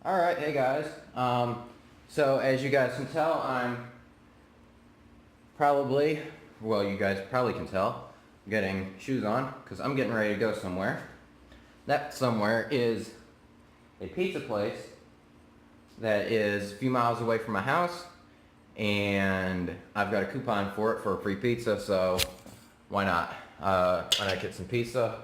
Alright, hey guys. So as you guys can tell, I'm probably, well, you guys probably can tell, getting shoes on because I'm getting ready to go somewhere. That somewhere is a pizza place that is a few miles away from my house, and I've got a coupon for it for a free pizza, so why not? Why not get some pizza,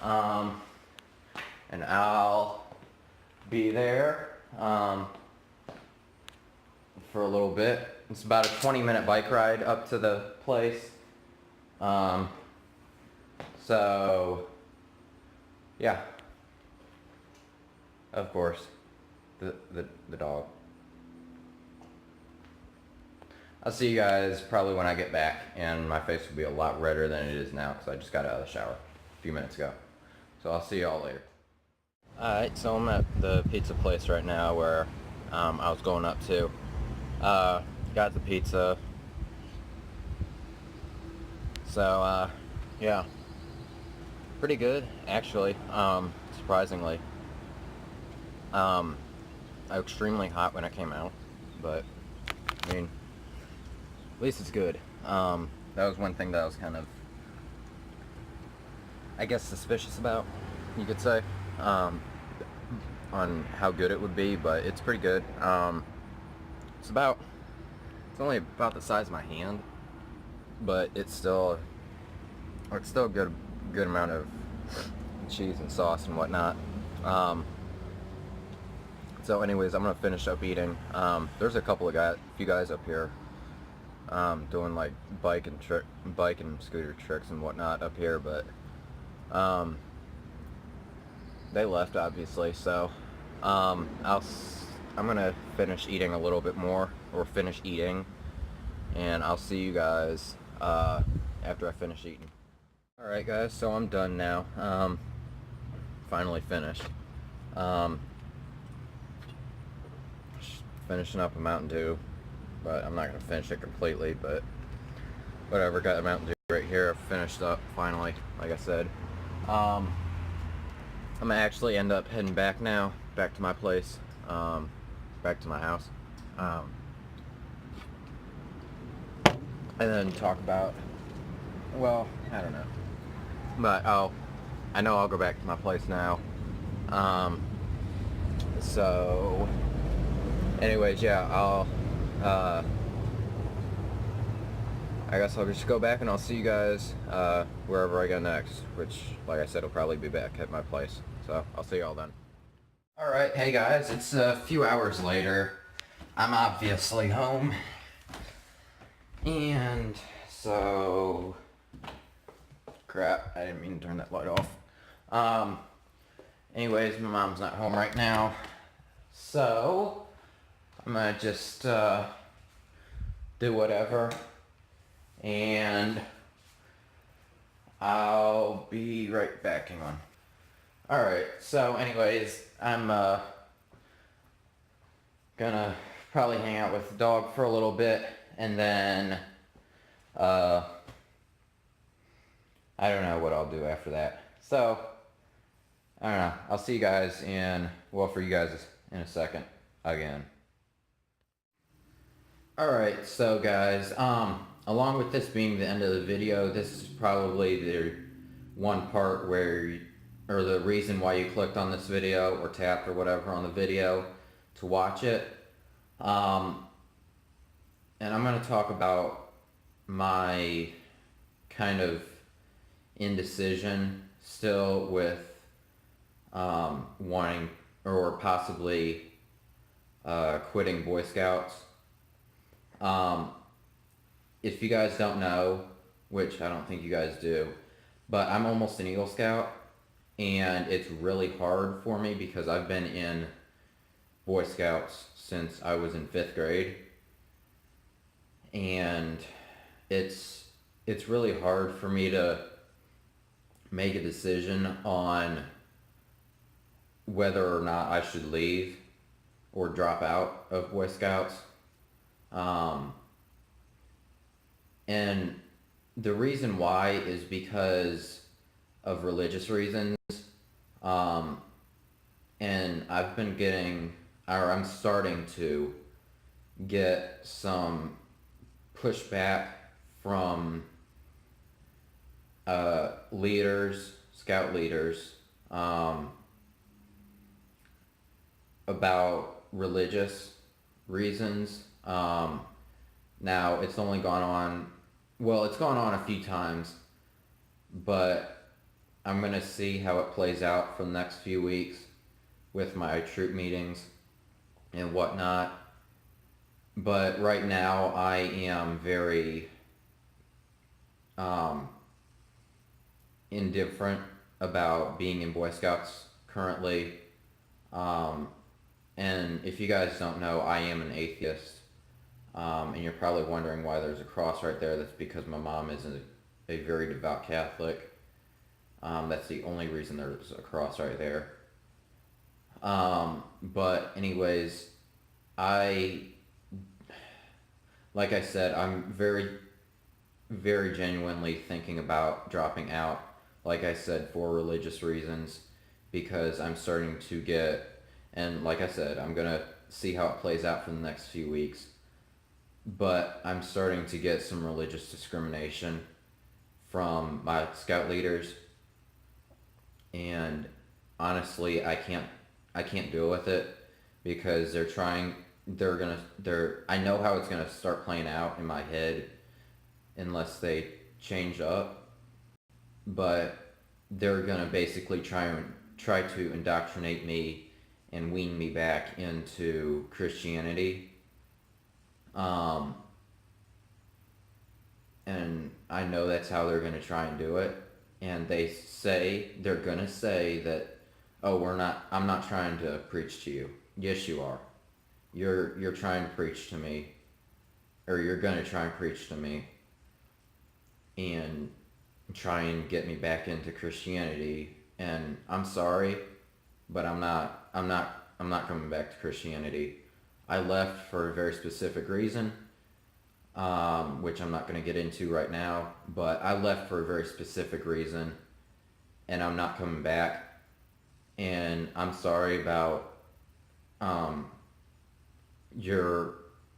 and I'll be there for a little bit. It's about a 20-minute bike ride up to the place. So yeah, of course, the dog. I'll see you guys probably when I get back, and my face will be a lot redder than it is now because I just got out of the shower a few minutes ago. So I'll see y'all later. Alright, so I'm at the pizza place right now where I was going up to. Got the pizza. So, yeah. Pretty good, actually, surprisingly. Extremely hot when I came out, but, I mean, at least it's good. That was one thing that I was kind of, I guess, suspicious about, you could say, on how good it would be, but it's pretty good. It's only about the size of my hand, but it's still a good amount of cheese and sauce and whatnot. So anyways, I'm gonna finish up eating. There's a few guys up here doing like bike and scooter tricks and whatnot up here, but they left obviously, so I'm gonna finish eating a little bit more, or finish eating, and I'll see you guys after I finish eating. Alright guys, so I'm done now. Finally finished. Finishing up a Mountain Dew, but I'm not gonna finish it completely, but whatever, got a Mountain Dew right here. I finished up finally, like I said. I'm gonna actually end up heading back now, back to my place, back to my house, and then talk about, well, I don't know, but I know I'll go back to my place now. So anyways, yeah, I guess I'll just go back and I'll see you guys wherever I go next, which, like I said, will probably be back at my place. So I'll see y'all then. Alright, hey guys, it's a few hours later. I'm obviously home. And so, crap, I didn't mean to turn that light off. Anyways, my mom's not home right now. So I'm gonna just do whatever, and I'll be right back. Hang on. Alright, so anyways, I'm gonna probably hang out with the dog for a little bit, and then I don't know what I'll do after that. So I don't know. I'll see you guys for you guys in a second again. Alright, so guys, along with this being the end of the video, this is probably the one part where, or the reason why you clicked on this video, or tapped or whatever on the video to watch it. And I'm going to talk about my kind of indecision still with wanting or possibly quitting Boy Scouts. If you guys don't know, which I don't think you guys do, but I'm almost an Eagle Scout, and it's really hard for me because I've been in Boy Scouts since I was in 5th grade, and it's really hard for me to make a decision on whether or not I should leave or drop out of Boy Scouts. And the reason why is because of religious reasons. and I've been getting, or I'm starting to get some pushback from leaders, scout leaders, um, about religious reasons. Now, it's only gone on, well, it's gone on a few times, but I'm going to see how it plays out for the next few weeks with my troop meetings and whatnot. But right now, I am very um, indifferent about being in Boy Scouts currently. Um, and if you guys don't know, I am an atheist. And you're probably wondering why there's a cross right there. That's because my mom is a very devout Catholic. That's the only reason there's a cross right there. But anyways, I, like I said, I'm very, very genuinely thinking about dropping out. Like I said, for religious reasons, because I'm starting to get, and like I said, I'm gonna see how it plays out for the next few weeks. But I'm starting to get some religious discrimination from my scout leaders, and honestly, I can't deal with it because I know how it's gonna start playing out in my head unless they change up, but they're gonna basically try to indoctrinate me and wean me back into Christianity. Um, and I know that's how they're gonna try and do it. And they're gonna say that, oh, I'm not trying to preach to you. Yes, you are. You're trying to preach to me, or you're gonna try and preach to me, and try and get me back into Christianity. And I'm sorry, but I'm not coming back to Christianity. I left for a very specific reason, which I'm not going to get into right now, but I left for a very specific reason, and I'm not coming back. And I'm sorry about um, your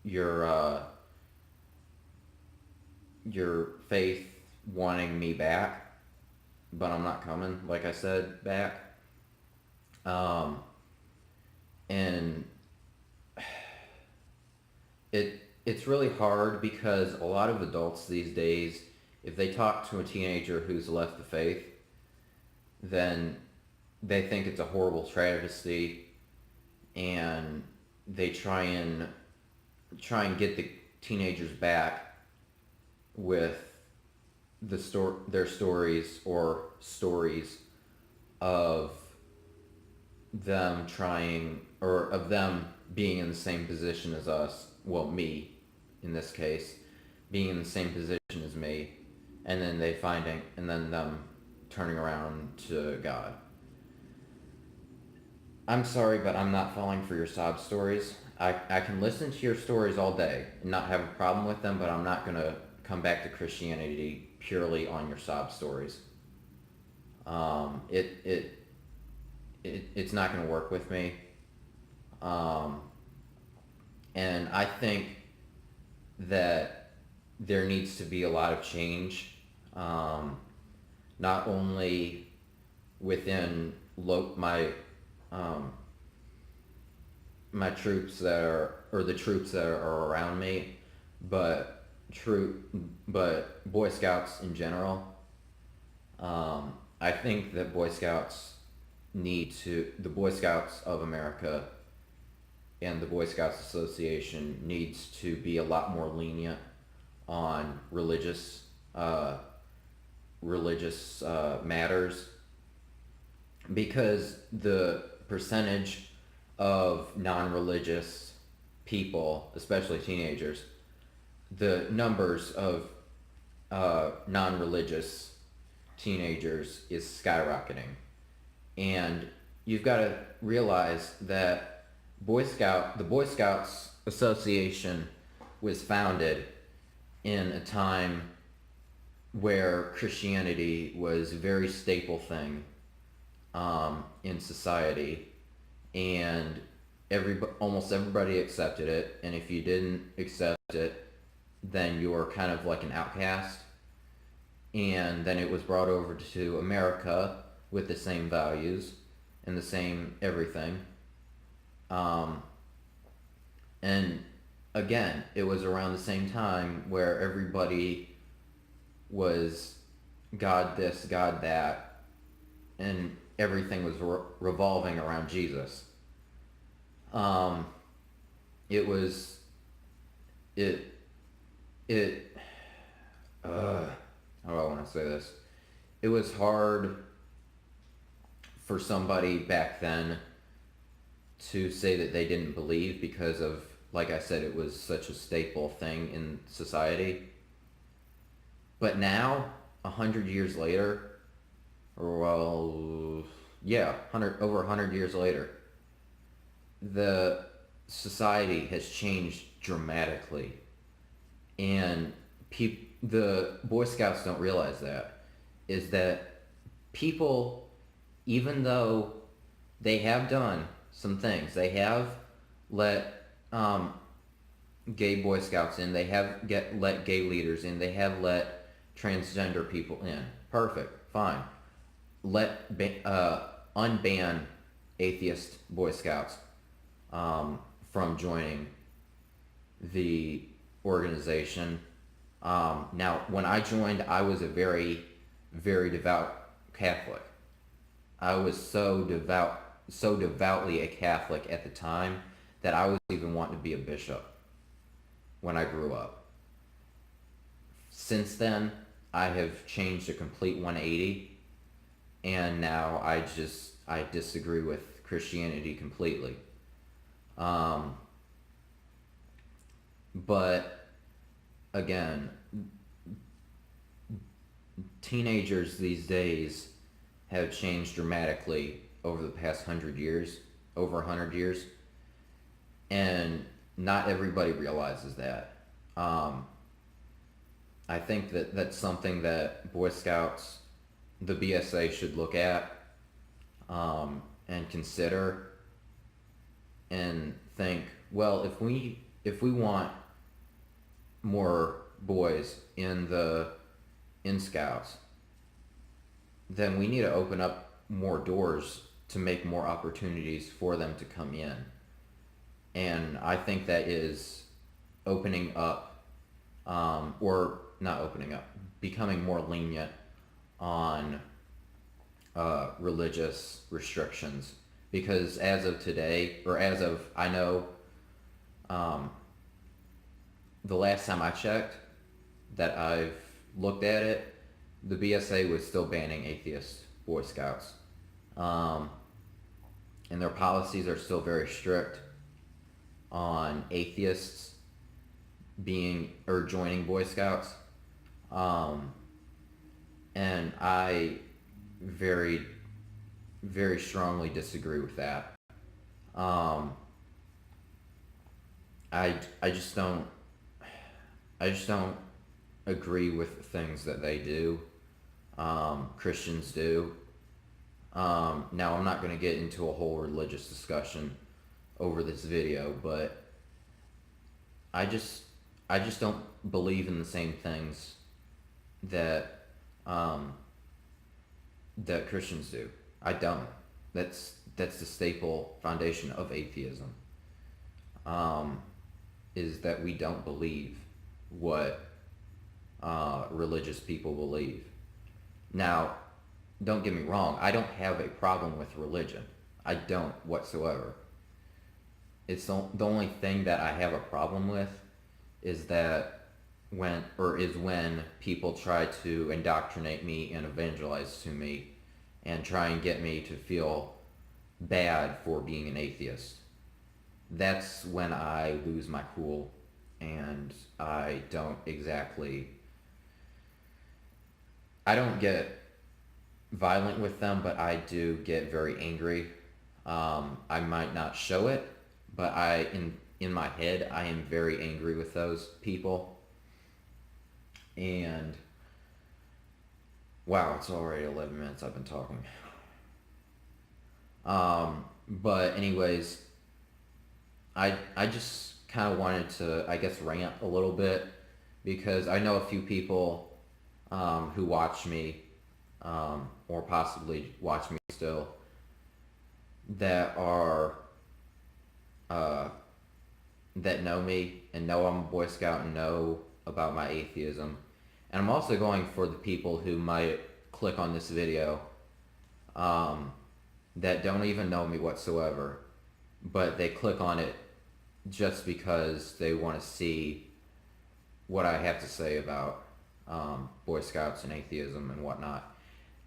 your uh, your faith wanting me back, but I'm not coming. Like I said, back. Um, and it's really hard because a lot of adults these days, if they talk to a teenager who's left the faith, then they think it's a horrible travesty, and they try and get the teenagers back with their stories, or stories of them trying, or of them being in the same position as us, well, me in this case, being in the same position as me, and then and then them turning around to God. I'm sorry, but I'm not falling for your sob stories. I can listen to your stories all day and not have a problem with them, but I'm not going to come back to Christianity purely on your sob stories. Um, it, it, it's not going to work with me. Um, and I think that there needs to be a lot of change, um, not only within um, my troops or the troops that are around me, but but Boy Scouts in general. I think that the Boy Scouts of America and the Boy Scouts Association needs to be a lot more lenient on religious matters, because the percentage of non-religious people, especially teenagers, the numbers of non-religious teenagers is skyrocketing. And you've got to realize that the Boy Scouts Association was founded in a time where Christianity was a very staple thing in society, and almost everybody accepted it, and if you didn't accept it, then you were kind of like an outcast. And then it was brought over to America with the same values and the same everything. Um, and again, it was around the same time where everybody was God this, God that, and everything was revolving around Jesus. Um, it was, it, it, how do I want to say this? It was hard for somebody back then to say that they didn't believe because of, like I said, it was such a staple thing in society. But now, 100 years later, or well, yeah, over 100 years later, the society has changed dramatically, and the Boy Scouts don't realize that, is that people, even though they have done some things, they have let gay Boy Scouts in, they have let gay leaders in, they have let transgender people in. Perfect, fine. Unban atheist Boy Scouts from joining the organization. Now, when I joined, I was a very, very devout Catholic. I was so devoutly a Catholic at the time that I was even wanting to be a bishop when I grew up. Since then, I have changed a complete 180, and now I disagree with Christianity completely. But again, teenagers these days have changed dramatically over the past 100 years, over 100 years, and not everybody realizes that. I think that that's something that Boy Scouts, the BSA, should look at and consider, and think, well, if we want more boys in Scouts, then we need to open up more doors to make more opportunities for them to come in. And I think that is opening up, or not opening up, becoming more lenient on religious restrictions. Because as of today, or as of, I know, the last time I checked, that I've looked at it, the BSA was still banning atheist Boy Scouts. And their policies are still very strict on atheists being or joining Boy Scouts. And I very, very strongly disagree with that. I just don't agree with things that they do. Christians do. Now, I'm not going to get into a whole religious discussion over this video, but I just don't believe in the same things that that Christians do. I don't. That's the staple foundation of atheism. Is that we don't believe what religious people believe. Now, don't get me wrong, I don't have a problem with religion. I don't whatsoever. It's the only thing that I have a problem with is that when people try to indoctrinate me and evangelize to me and try and get me to feel bad for being an atheist. That's when I lose my cool, and I don't get violent with them, but I do get very angry. I might not show it, but in my head, I am very angry with those people. And wow, it's already 11 minutes I've been talking. But anyways, I just kind of wanted to, I guess, rant a little bit because I know a few people who watch me or possibly watch me still that are that know me and know I'm a Boy Scout and know about my atheism. And I'm also going for the people who might click on this video that don't even know me whatsoever, but they click on it just because they want to see what I have to say about Boy Scouts and atheism and whatnot.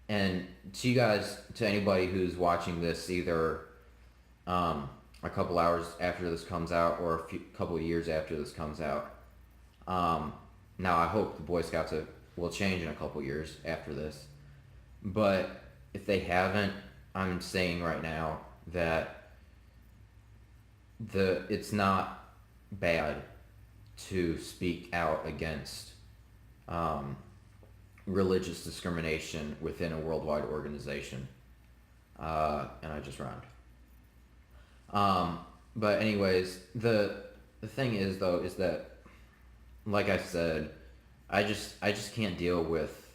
And to you guys, to anybody who's watching this either a couple hours after this comes out or couple of years after this comes out, now I hope the Boy Scouts will change in a couple years after this. But if they haven't, I'm saying right now that it's not bad to speak out against religious discrimination within a worldwide organization. And I just rhymed. But anyways, the thing is though, is that, like I said, I just can't deal with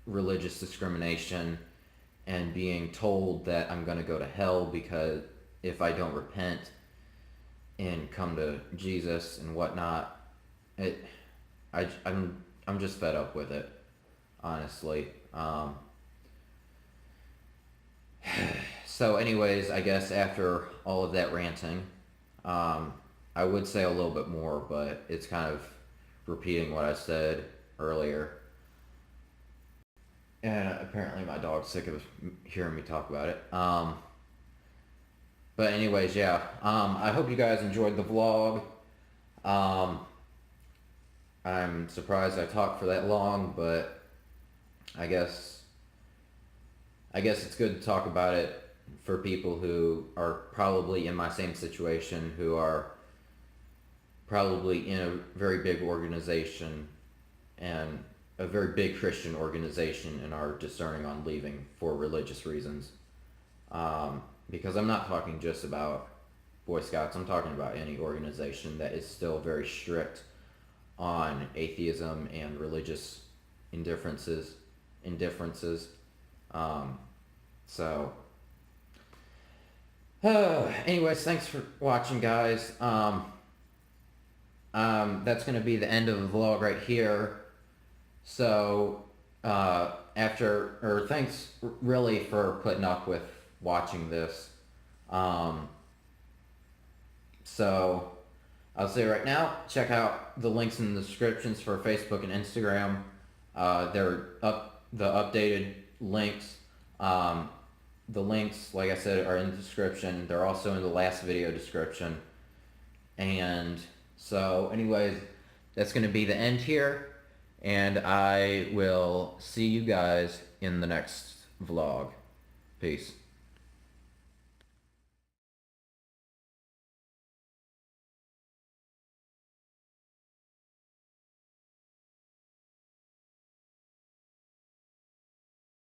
religious discrimination and being told that I'm gonna go to hell because if I don't repent and come to Jesus and whatnot. I'm just fed up with it, honestly. So anyways, I guess after all of that ranting, I would say a little bit more, but it's kind of repeating what I said earlier. And apparently my dog's sick of hearing me talk about it. But anyways, yeah. I hope you guys enjoyed the vlog. I'm surprised I talked for that long, but I guess it's good to talk about it for people who are probably in my same situation, who are probably in a very big organization and a very big Christian organization and are discerning on leaving for religious reasons. Because I'm not talking just about Boy Scouts, I'm talking about any organization that is still very strict on atheism and religious indifferences. So, anyways, thanks for watching, guys. That's going to be the end of the vlog right here. So, thanks really for putting up with watching this. So, I'll say right now, check out the links in the descriptions for Facebook and Instagram. They're the updated links. The links, like I said, are in the description. They're also in the last video description. And so, anyways, that's going to be the end here. And I will see you guys in the next vlog. Peace.